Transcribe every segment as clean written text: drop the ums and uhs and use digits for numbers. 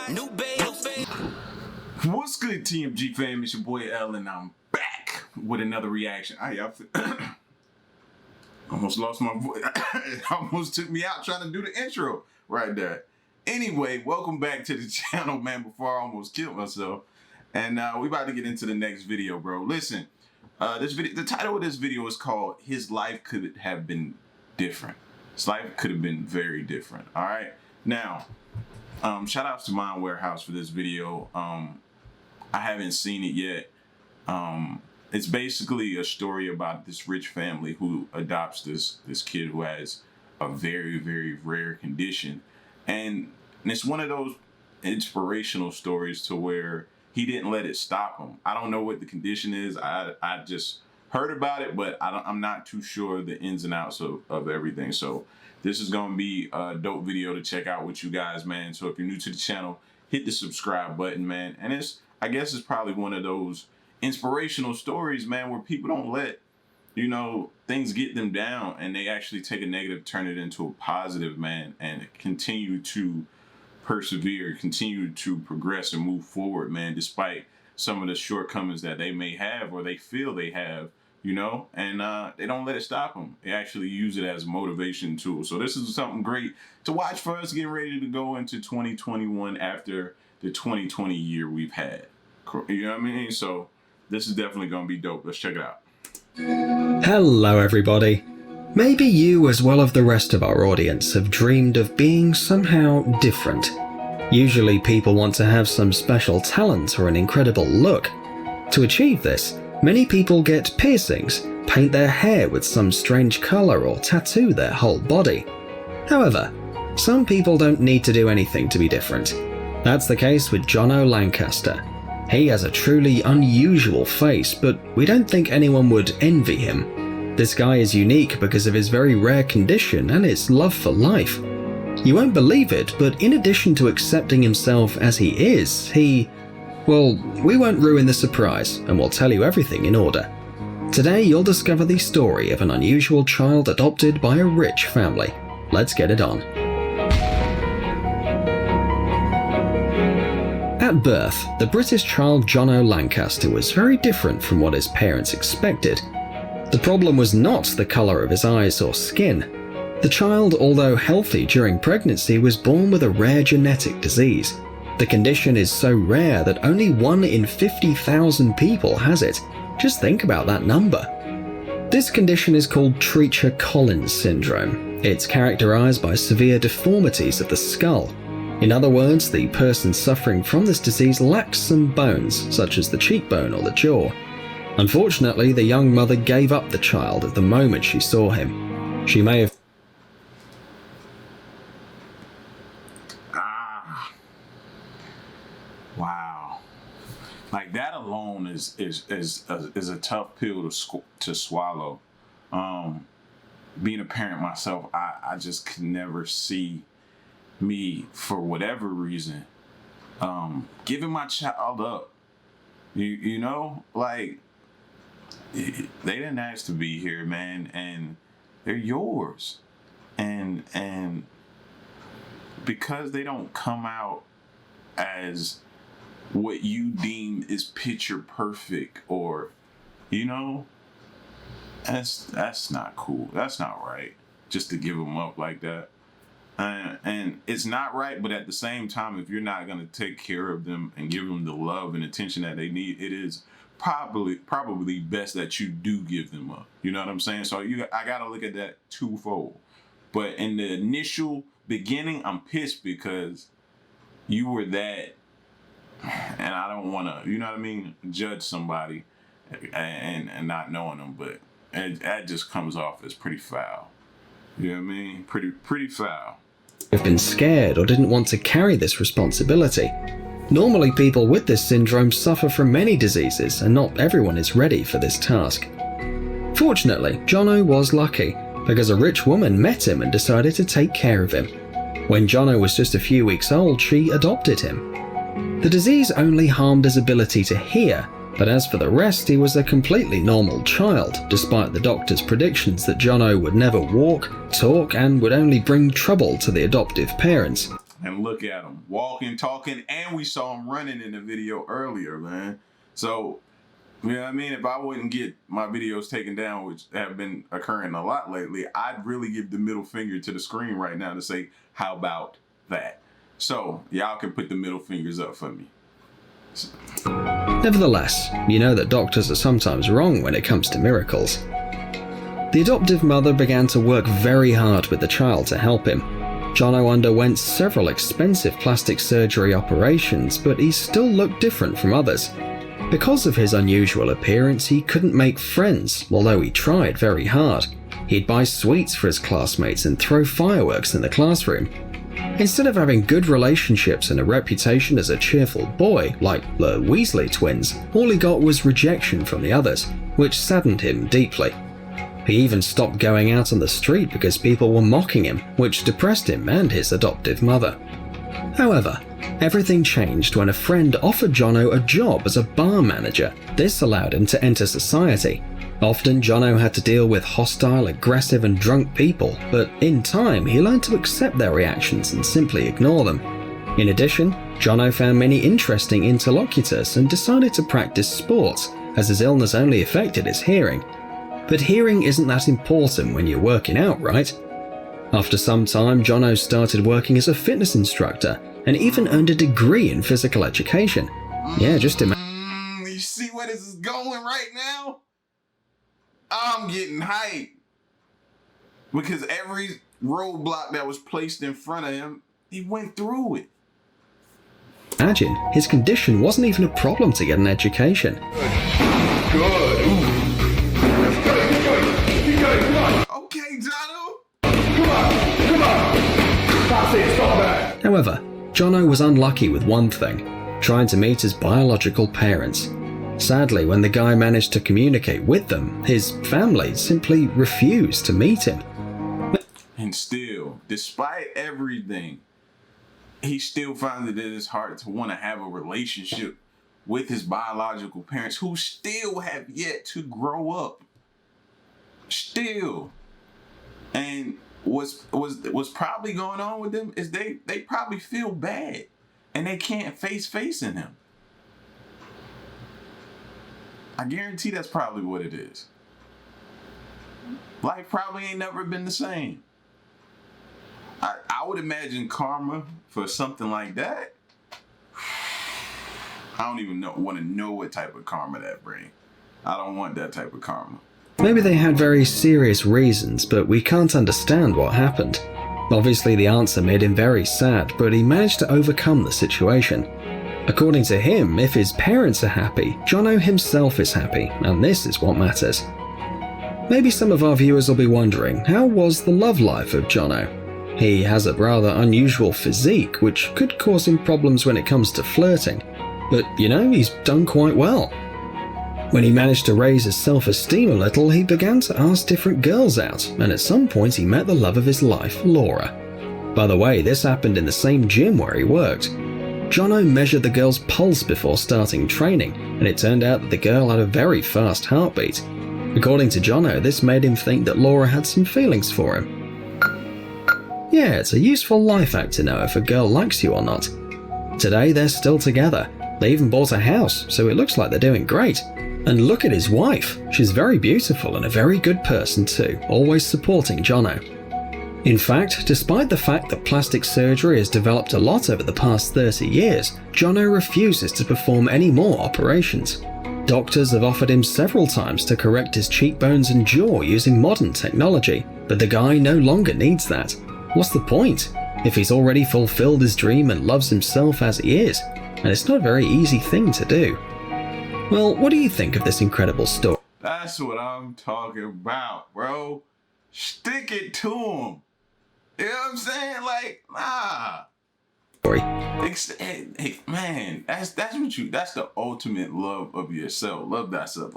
new babe. What's good, TMG fam? It's your boy L, and I'm back with another reaction. Almost lost my voice. Almost took me out trying to do the intro right there. Anyway, welcome back to the channel, man, before I almost killed myself. And we about to get into the next video, bro. Listen, the title of this video is called His Life Could Have Been Different. His life could have been very different, all right? Now, shout outs to Mind Warehouse for this video. I haven't seen it yet. It's basically a story about this rich family who adopts this kid who has a very, very rare condition. And it's one of those inspirational stories to where he didn't let it stop him. I don't know what the condition is. I just heard about it, but I'm not too sure the ins and outs of everything. So this is going to be a dope video to check out with you guys, man. So if you're new to the channel, hit the subscribe button, man. And I guess it's probably one of those inspirational stories, man, where people don't let, things get them down, and they actually take a negative, turn it into a positive, man, and continue to persevere, continue to progress and move forward, man, despite some of the shortcomings that they may have or they feel they have, and they don't let it stop them. They actually use it as a motivation tool. So this is something great to watch for us getting ready to go into 2021 after the 2020 year we've had. You know what I mean? So this is definitely going to be dope. Let's check it out. Hello everybody. Maybe you, as well as the rest of our audience, have dreamed of being somehow different. Usually people want to have some special talent or an incredible look. To achieve this, many people get piercings, paint their hair with some strange colour, or tattoo their whole body. However, some people don't need to do anything to be different. That's the case with Jono Lancaster. He has a truly unusual face, but we don't think anyone would envy him. This guy is unique because of his very rare condition and his love for life. You won't believe it, but in addition to accepting himself as he is, well, we won't ruin the surprise, and we'll tell you everything in order. Today you'll discover the story of an unusual child adopted by a rich family. Let's get it on. At birth, the British child Jono Lancaster was very different from what his parents expected. The problem was not the colour of his eyes or skin. The child, although healthy during pregnancy, was born with a rare genetic disease. The condition is so rare that only 1 in 50,000 people has it. Just think about that number. This condition is called Treacher-Collins syndrome. It's characterised by severe deformities of the skull. In other words, the person suffering from this disease lacks some bones, such as the cheekbone or the jaw. Unfortunately, the young mother gave up the child at the moment she saw him. She may have... Wow. Like, that alone is a tough pill to swallow. Being a parent myself, I just could never see me, for whatever reason, giving my child up. Like, they didn't ask to be here, man, and they're yours. And because they don't come out as what you deem is picture perfect, or that's not cool. That's not right, just to give them up like that. And it's not right, but at the same time, if you're not going to take care of them and give them the love and attention that they need, it is probably best that you do give them up. You know what I'm saying? So I got to look at that twofold. But in the initial beginning, I'm pissed because you were that, and I don't want to, judge somebody and not knowing them, but that just comes off as pretty foul. You know what I mean? Pretty foul. Have been scared or didn't want to carry this responsibility. Normally, people with this syndrome suffer from many diseases, and not everyone is ready for this task. Fortunately, Jono was lucky, because a rich woman met him and decided to take care of him. When Jono was just a few weeks old, she adopted him. The disease only harmed his ability to hear, but as for the rest, he was a completely normal child, despite the doctor's predictions that Jono would never walk, talk, and would only bring trouble to the adoptive parents. And look at him, walking, talking, and we saw him running in the video earlier, man. So, you know what I mean? If I wouldn't get my videos taken down, which have been occurring a lot lately, I'd really give the middle finger to the screen right now to say, how about that? So, y'all can put the middle fingers up for me. Nevertheless, you know that doctors are sometimes wrong when it comes to miracles. The adoptive mother began to work very hard with the child to help him. Jono underwent several expensive plastic surgery operations, but he still looked different from others. Because of his unusual appearance, he couldn't make friends, although he tried very hard. He'd buy sweets for his classmates and throw fireworks in the classroom. Instead of having good relationships and a reputation as a cheerful boy, like the Weasley twins, all he got was rejection from the others, which saddened him deeply. He even stopped going out on the street because people were mocking him, which depressed him and his adoptive mother. However, everything changed when a friend offered Jono a job as a bar manager. This allowed him to enter society. Often Jono had to deal with hostile, aggressive and drunk people, but in time he learned to accept their reactions and simply ignore them. In addition, Jono found many interesting interlocutors and decided to practice sports, as his illness only affected his hearing. But hearing isn't that important when you're working out, right? After some time, Jono started working as a fitness instructor and even earned a degree in physical education. Yeah, just imagine. You see where this is going right now? I'm getting hyped. Because every roadblock that was placed in front of him, he went through it. Imagine, his condition wasn't even a problem to get an education. Good. Okay, Jono. Come on. That's it, stop that. However, Jono was unlucky with one thing, trying to meet his biological parents. Sadly, when the guy managed to communicate with them, his family simply refused to meet him. And still, despite everything, he still finds it in his heart to want to have a relationship with his biological parents, who still have yet to grow up. Still. And what's probably going on with them is they probably feel bad and they can't face facing him. I guarantee that's probably what it is. Life probably ain't never been the same. I would imagine karma for something like that. I don't even want to know what type of karma that brings. I don't want that type of karma. Maybe they had very serious reasons, but we can't understand what happened. Obviously, the answer made him very sad, but he managed to overcome the situation. According to him, if his parents are happy, Jono himself is happy, and this is what matters. Maybe some of our viewers will be wondering, how was the love life of Jono? He has a rather unusual physique, which could cause him problems when it comes to flirting. But, you know, he's done quite well. When he managed to raise his self-esteem a little, he began to ask different girls out, and at some point he met the love of his life, Laura. By the way, this happened in the same gym where he worked. Jono measured the girl's pulse before starting training, and it turned out that the girl had a very fast heartbeat. According to Jono, this made him think that Laura had some feelings for him. Yeah, it's a useful life hack to know if a girl likes you or not. Today they're still together. They even bought a house, so it looks like they're doing great. And look at his wife. She's very beautiful and a very good person too, always supporting Jono. In fact, despite the fact that plastic surgery has developed a lot over the past 30 years, Jono refuses to perform any more operations. Doctors have offered him several times to correct his cheekbones and jaw using modern technology, but the guy no longer needs that. What's the point? If he's already fulfilled his dream and loves himself as he is, and it's not a very easy thing to do. Well, what do you think of this incredible story? That's what I'm talking about, bro. Stick it to him. You know what I'm saying? Like, nah. Hey, man, that's the ultimate love of yourself. Love thyself.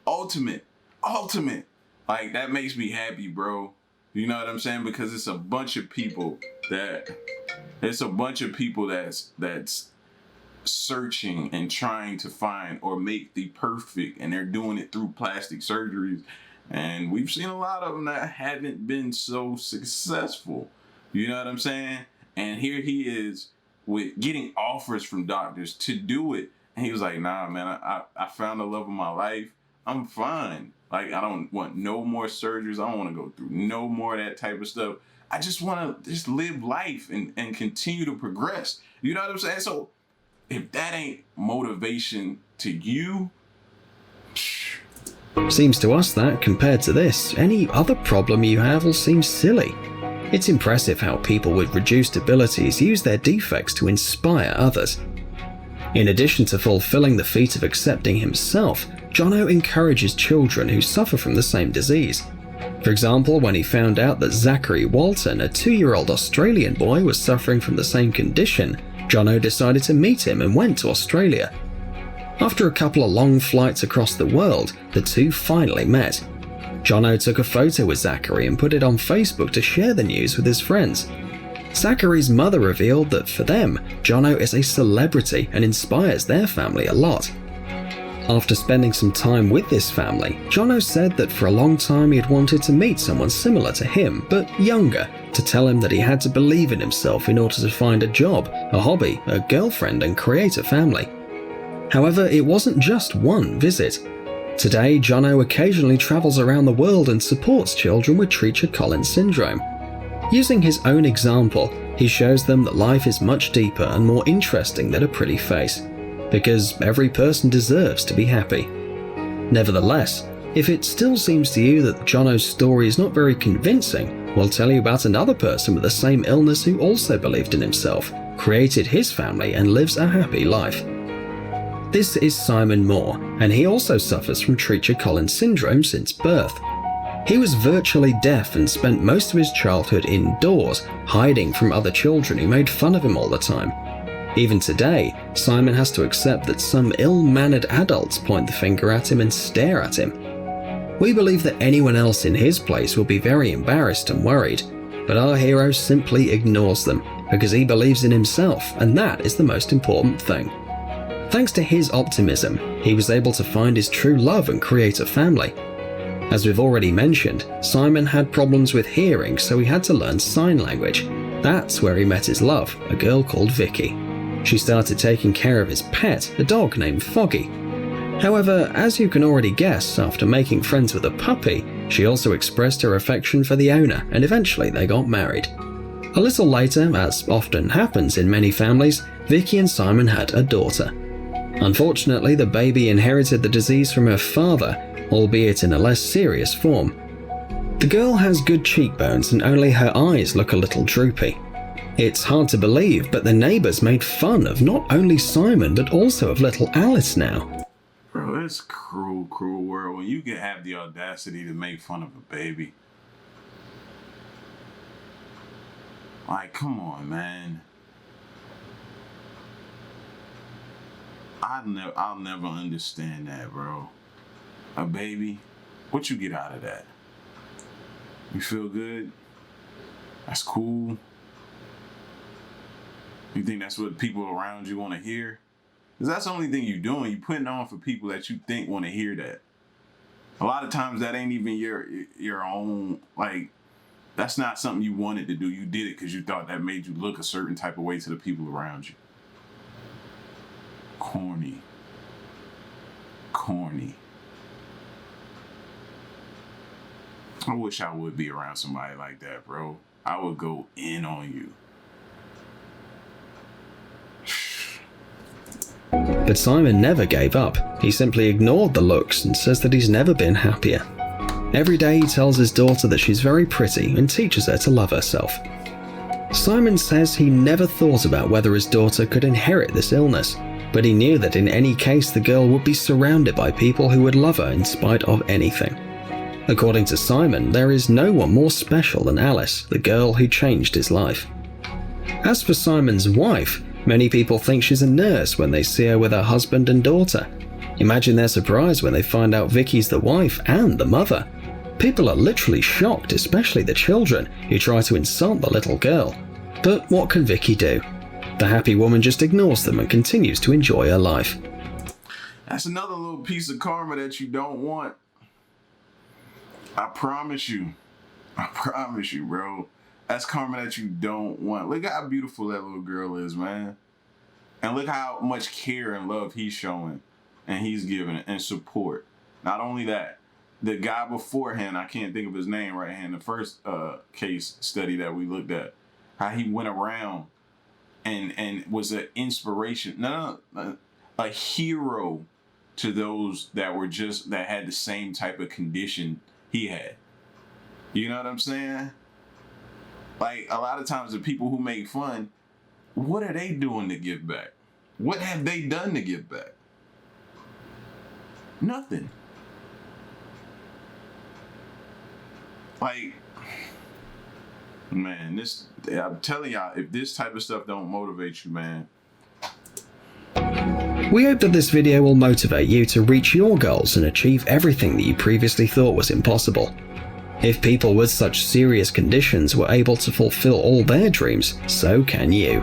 Ultimate. Like, that makes me happy, bro. You know what I'm saying? Because it's a bunch of people that's searching and trying to find or make the perfect, and they're doing it through plastic surgeries. And we've seen a lot of them that haven't been so successful. You know what I'm saying? And here he is with getting offers from doctors to do it. And he was like, nah, man, I found the love of my life. I'm fine. Like, I don't want no more surgeries. I don't want to go through no more of that type of stuff. I just want to just live life and continue to progress. You know what I'm saying? So if that ain't motivation to you, Seems to us that, compared to this, any other problem you have will seem silly. It's impressive how people with reduced abilities use their defects to inspire others. In addition to fulfilling the feat of accepting himself, Jono encourages children who suffer from the same disease. For example, when he found out that Zachary Walton, a 2-year-old Australian boy, was suffering from the same condition, Jono decided to meet him and went to Australia. After a couple of long flights across the world, the two finally met. Jono took a photo with Zachary and put it on Facebook to share the news with his friends. Zachary's mother revealed that for them, Jono is a celebrity and inspires their family a lot. After spending some time with this family, Jono said that for a long time he had wanted to meet someone similar to him, but younger, to tell him that he had to believe in himself in order to find a job, a hobby, a girlfriend, and create a family. However, it wasn't just one visit. Today, Jono occasionally travels around the world and supports children with Treacher-Collins syndrome. Using his own example, he shows them that life is much deeper and more interesting than a pretty face, because every person deserves to be happy. Nevertheless, if it still seems to you that Jono's story is not very convincing, we'll tell you about another person with the same illness who also believed in himself, created his family, and lives a happy life. This is Simon Moore, and he also suffers from Treacher-Collins syndrome since birth. He was virtually deaf and spent most of his childhood indoors, hiding from other children who made fun of him all the time. Even today, Simon has to accept that some ill-mannered adults point the finger at him and stare at him. We believe that anyone else in his place will be very embarrassed and worried, but our hero simply ignores them because he believes in himself, and that is the most important thing. Thanks to his optimism, he was able to find his true love and create a family. As we've already mentioned, Simon had problems with hearing, so he had to learn sign language. That's where he met his love, a girl called Vicky. She started taking care of his pet, a dog named Foggy. However, as you can already guess, after making friends with a puppy, she also expressed her affection for the owner, and eventually they got married. A little later, as often happens in many families, Vicky and Simon had a daughter. Unfortunately, the baby inherited the disease from her father, albeit in a less serious form. The girl has good cheekbones and only her eyes look a little droopy. It's hard to believe, but the neighbours made fun of not only Simon but also of little Alice now. bro, it's cruel, cruel world when you can have the audacity to make fun of a baby. Like, come on, man. I'll never understand that, bro. A baby, what you get out of that? You feel good? That's cool. You think that's what people around you want to hear? Because that's the only thing you're doing. You're putting on for people that you think want to hear that. A lot of times that ain't even your own, like, that's not something you wanted to do. You did it because you thought that made you look a certain type of way to the people around you. Corny. Corny. I wish I would be around somebody like that, bro. I would go in on you. But Simon never gave up. He simply ignored the looks and says that he's never been happier. Every day he tells his daughter that she's very pretty and teaches her to love herself. Simon says he never thought about whether his daughter could inherit this illness, but he knew that in any case the girl would be surrounded by people who would love her in spite of anything. According to Simon, there is no one more special than Alice, the girl who changed his life. As for Simon's wife, many people think she's a nurse when they see her with her husband and daughter. Imagine their surprise when they find out Vicky's the wife and the mother. People are literally shocked, especially the children, who try to insult the little girl. But what can Vicky do? The happy woman just ignores them and continues to enjoy her life. That's another little piece of karma that you don't want. I promise you, bro. That's karma that you don't want. Look how beautiful that little girl is, man. And look how much care and love he's showing and he's giving and support. Not only that, the guy beforehand, I can't think of his name right here in the first case study that we looked at, how he went around and was an inspiration, a hero to those that had the same type of condition he had. You know what I'm saying? Like, a lot of times the people who make fun, what are they doing to give back? What have they done to give back? Nothing. Like, man, I'm telling y'all, if this type of stuff don't motivate you, man. We hope that this video will motivate you to reach your goals and achieve everything that you previously thought was impossible. If people with such serious conditions were able to fulfill all their dreams, so can you.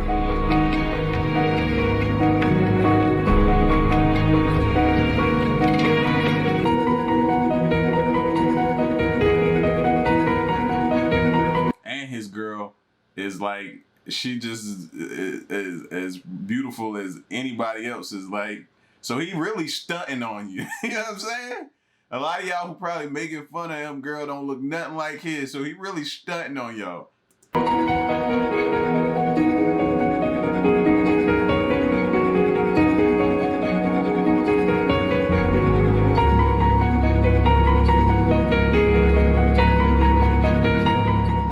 And his girl is like, she just is as beautiful as anybody else is, like, so he really stunting on you. You know what I'm saying? A lot of y'all who probably making fun of him, girl, don't look nothing like his, so he really stunting on y'all.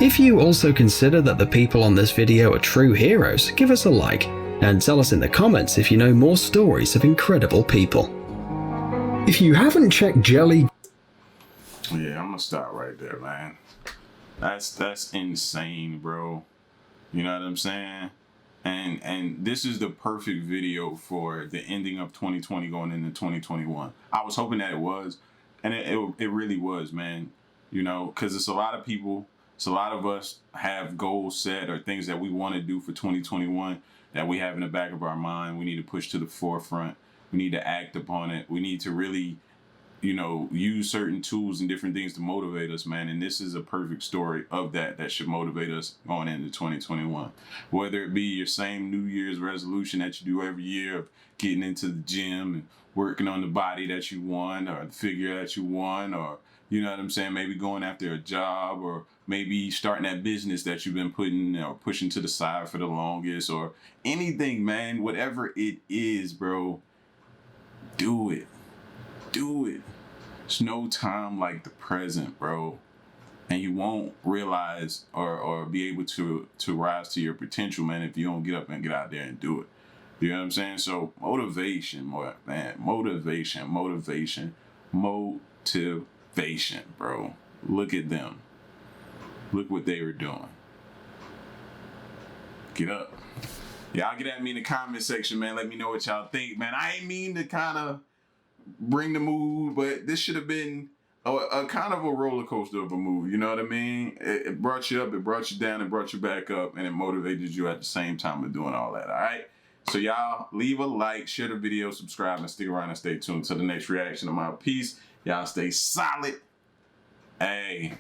If you also consider that the people on this video are true heroes, give us a like, and tell us in the comments if you know more stories of incredible people. If you haven't checked Jelly... Yeah, I'm gonna stop right there, man. That's insane, bro. You know what I'm saying? And this is the perfect video for the ending of 2020 going into 2021. I was hoping that it was, and it really was, man. You know, because it's a lot of people, it's a lot of us have goals set or things that we want to do for 2021 that we have in the back of our mind. We need to push to the forefront. We need to act upon it. We need to really, you know, use certain tools and different things to motivate us, man. And this is a perfect story of that should motivate us going into 2021. Whether it be your same New Year's resolution that you do every year of getting into the gym and working on the body that you want or the figure that you want, or, you know what I'm saying, maybe going after a job, or maybe starting that business that you've been putting or pushing to the side for the longest, or anything, man, whatever it is, bro. Do it. Do it. There's no time like the present, bro. And you won't realize or be able to rise to your potential, man, if you don't get up and get out there and do it. You know what I'm saying? So motivation, man. Motivation, bro. Look at them. Look what they were doing. Get up. Y'all get at me in the comment section, man. Let me know what y'all think, man. I ain't mean to kind of bring the mood, but this should have been a kind of a roller coaster of a move. You know what I mean? It brought you up, it brought you down, it brought you back up, and it motivated you at the same time of doing all that, all right? So y'all leave a like, share the video, subscribe, and stick around and stay tuned to the next reaction of my piece. Y'all stay solid. Hey.